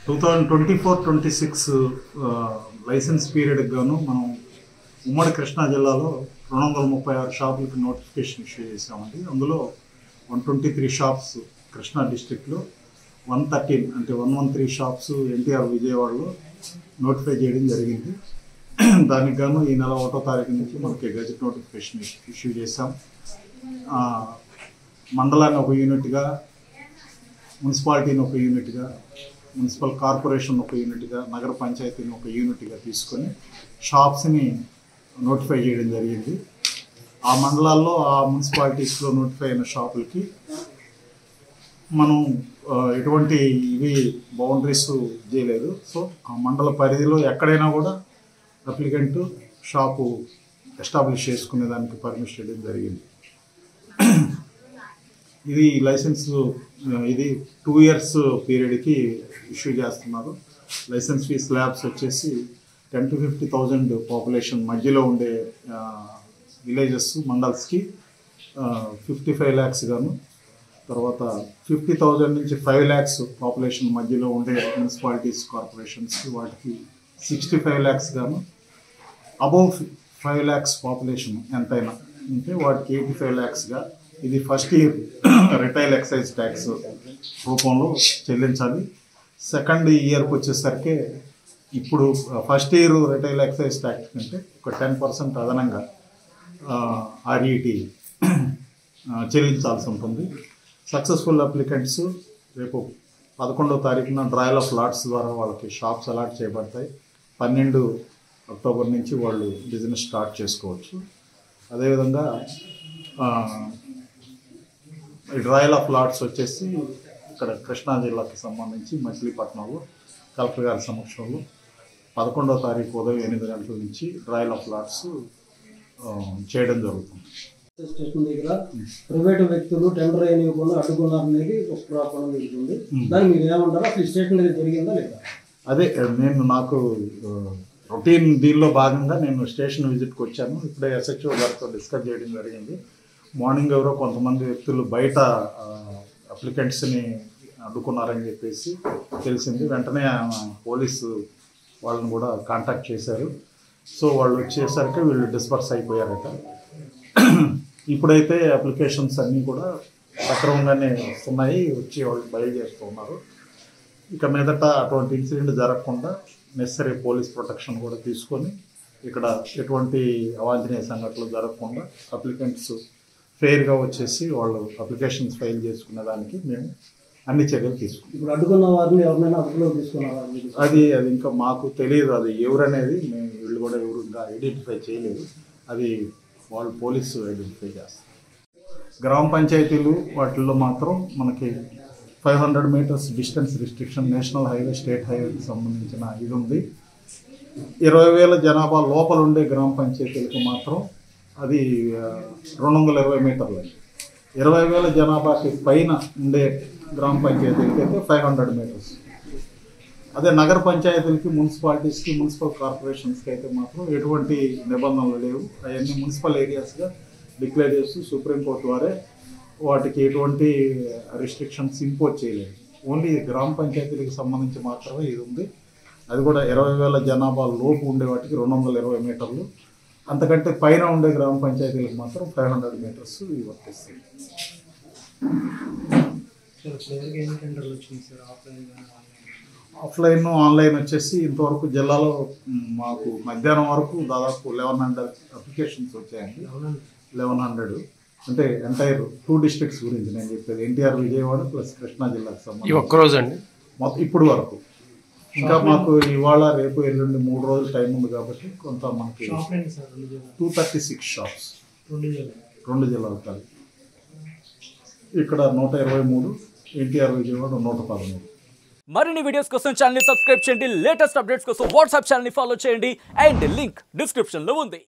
2024-26 licence పీరియడ్కి గాను మనం ఉమ్మడి కృష్ణా జిల్లాలో 236 షాపులకి నోటిఫికేషన్ ఇష్యూ చేసామండి. అందులో 123 షాప్స్ కృష్ణా డిస్ట్రిక్ట్లో, 113 అంటే 113 షాప్స్ ఎన్టీఆర్ విజయవాడలో నోటిఫై చేయడం జరిగింది. దానికి గాను ఈ నెల 1వ తారీఖు నుంచి మనకి గెజెట్ నోటిఫికేషన్ ఇష్యూ చేసాం. మండలాన్ని ఒక యూనిట్గా, మున్సిపాలిటీని ఒక యూనిట్గా, మున్సిపల్ కార్పొరేషన్ ఒక యూనిట్గా, నగర పంచాయతీని ఒక యూనిట్గా తీసుకొని షాప్స్ని నోటిఫై చేయడం జరిగింది. ఆ మండలాల్లో, ఆ మున్సిపాలిటీస్లో నోటిఫై అయిన షాపులకి మనం ఎటువంటి ఇవి బౌండరీస్ చేయలేదు. సో ఆ మండల పరిధిలో ఎక్కడైనా కూడా అప్లికెంట్ షాపు ఎస్టాబ్లిష్ చేసుకునే దానికి పర్మిషన్ ఇవ్వడం జరిగింది. ఇది లైసెన్స్ ఇది 2 years పీరియడ్కి ఇష్యూ చేస్తున్నారు. లైసెన్స్ ఫీ స్లాబ్స్ వచ్చేసి 10,000 to 50,000 పాపులేషన్ మధ్యలో ఉండే విలేజెస్ మండల్స్కి 55 lakhs గాను, తర్వాత 50,000 నుంచి 5 lakhs పాపులేషన్ మధ్యలో ఉండే మున్సిపాలిటీస్, కార్పొరేషన్స్కి వాటికి 65 lakhs గాను, అబౌవ్ 5 lakhs పాపులేషన్ ఎంతైనా ఉంటే వాటికి 85 lakhsగా ఇది first year retail excise tax రూపంలో చెల్లించాలి. సెకండ్ ఇయర్కి వచ్చేసరికి ఇప్పుడు first year retail excise tax కంటే ఒక 10% అదనంగా RET చెల్లించాల్సి ఉంటుంది. సక్సెస్ఫుల్ అప్లికెంట్స్ రేపు 11వ తారీఖున డ్రాయల్ ఆఫ్ లాట్స్ ద్వారా వాళ్ళకి షాప్స్ అలాట్ చేయబడతాయి. 12 అక్టోబర్ నుంచి వాళ్ళు బిజినెస్ స్టార్ట్ చేసుకోవచ్చు. అదేవిధంగా ఈ డ్రాయల్ ఆఫ్ లాట్స్ వచ్చేసి ఇక్కడ కృష్ణా జిల్లాకి సంబంధించి మచిలీపట్నంలో కలెక్టర్ గారి సమక్షంలో 11వ తారీఖు ఉదయం 8 గంటల నుంచి డ్రాయల్ ఆఫ్ లాట్స్ చేయడం జరుగుతుంది. స్టేషన్ దగ్గర ప్రైవేటు వ్యక్తులు టెండర్ అయినకుండా అడ్డుకున్నారనేది ఒక ప్రాబ్లం జరుగుతుంది. దాన్ని మీరు ఏమంటారు? అసలు స్టేషన్ దగ్గర జరిగిందా లేదా? అదే నాకు రొటీన్ దీనిలో భాగంగా నేను స్టేషన్ విజిట్కి వచ్చాను. ఇప్పుడే SHO గారితో డిస్కస్ చేయడం జరిగింది. మార్నింగ్ ఎవరో కొంతమంది వ్యక్తులు బయట అప్లికెంట్స్ని అడ్డుకున్నారని చెప్పేసి తెలిసింది. వెంటనే పోలీసు వాళ్ళని కూడా కాంటాక్ట్ చేశారు. సో వాళ్ళు వచ్చేసరికి వీళ్ళు డిస్పర్స్ అయిపోయారట. ఇప్పుడైతే అప్లికేషన్స్ అన్నీ కూడా సక్రమంగానే వస్తున్నాయి, వచ్చి వాళ్ళు బయలుదేరుతున్నారు. ఇక మీదట అటువంటి ఇన్సిడెంట్ జరగకుండా నెసరీ పోలీస్ ప్రొటెక్షన్ కూడా తీసుకొని ఇక్కడ ఎటువంటి అవాంఛనీయ సంఘటనలు జరగకుండా అప్లికెంట్స్ ఫెయిర్గా వచ్చేసి వాళ్ళు అప్లికేషన్స్ ఫైల్ చేసుకునే దానికి మేము అన్ని చర్యలు తీసుకున్నాం. ఇప్పుడు అడ్డుకున్న వారిని ఎవరినైనా అదుపులో తీసుకున్నారా? అది ఇంకా మాకు తెలియదు. అది ఎవరనేది మేము వీళ్ళు కూడా ఎవరు ఇంకా ఐడెంటిఫై చేయలేదు. అది వాళ్ళు పోలీసు ఐడెంటిఫై చేస్తారు. గ్రామ పంచాయతీలు వాటిల్లో మాత్రం మనకి 500 meters distance restriction national highway, state హైవేకి సంబంధించిన ఇది ఉంది. 20,000 జనాభా లోపల ఉండే గ్రామ పంచాయతీలకు మాత్రం అది 220 మీటర్లు. 20,000 జనాభాకి పైన ఉండే గ్రామ పంచాయతీలకి అయితే 500 meters. అదే నగర పంచాయతీలకి, మున్సిపాలిటీస్కి, మున్సిపల్ కార్పొరేషన్స్కి అయితే మాత్రం ఎటువంటి నిబంధనలు లేవు. అవన్నీ మున్సిపల్ ఏరియాస్గా డిక్లేర్ చేస్తూ సుప్రీంకోర్టు వారే వాటికి ఎటువంటి రిస్ట్రిక్షన్స్ ఇంపోజ్ చేయలేదు. ఓన్లీ గ్రామ పంచాయతీలకు సంబంధించి మాత్రమే ఇది ఉంది. అది కూడా 20,000 జనాభా లోపు ఉండే వాటికి 220 మీటర్లు, అంతకంటే పైన ఉండే గ్రామ పంచాయతీలకు మాత్రం 500 meters ఇవి వర్తిస్తాయి. ఆఫ్లైన్, ఆన్లైన్ వచ్చేసి ఇంతవరకు జిల్లాలో మాకు మధ్యాహ్నం వరకు దాదాపు 1100 అప్లికేషన్స్ వచ్చాయండి. 1100 అంటే ఎంటైర్ 2 districts గురించి నేను చెప్పేది. ఎన్టీఆర్ విజయవాడ ప్లస్ కృష్ణా జిల్లాకు సంబంధించి ఒక్కరోజు అండి మొత్తం ఇప్పుడు వరకు. ఇంకా మాకు ఇవాళ, రేపు, ఎల్లుండి 3 రోజులు టైం ఉంది కాబట్టి కొంత మనకి 236 షాప్స్ 2 జిల్లాలు కాదు. ఇక్కడ 123, ఎన్టీఆర్ విజయవాడ 113. మరిన్ని వీడియోస్ కోసం ఛానల్ ని సబ్స్క్రైబ్ చేయండి. లేటెస్ట్ అప్డేట్స్ కోసం వాట్సాప్ ఛానల్ ని ఫాలో చేయండి. అండ్ లింక్ డిస్క్రిప్షన్ లో ఉంది.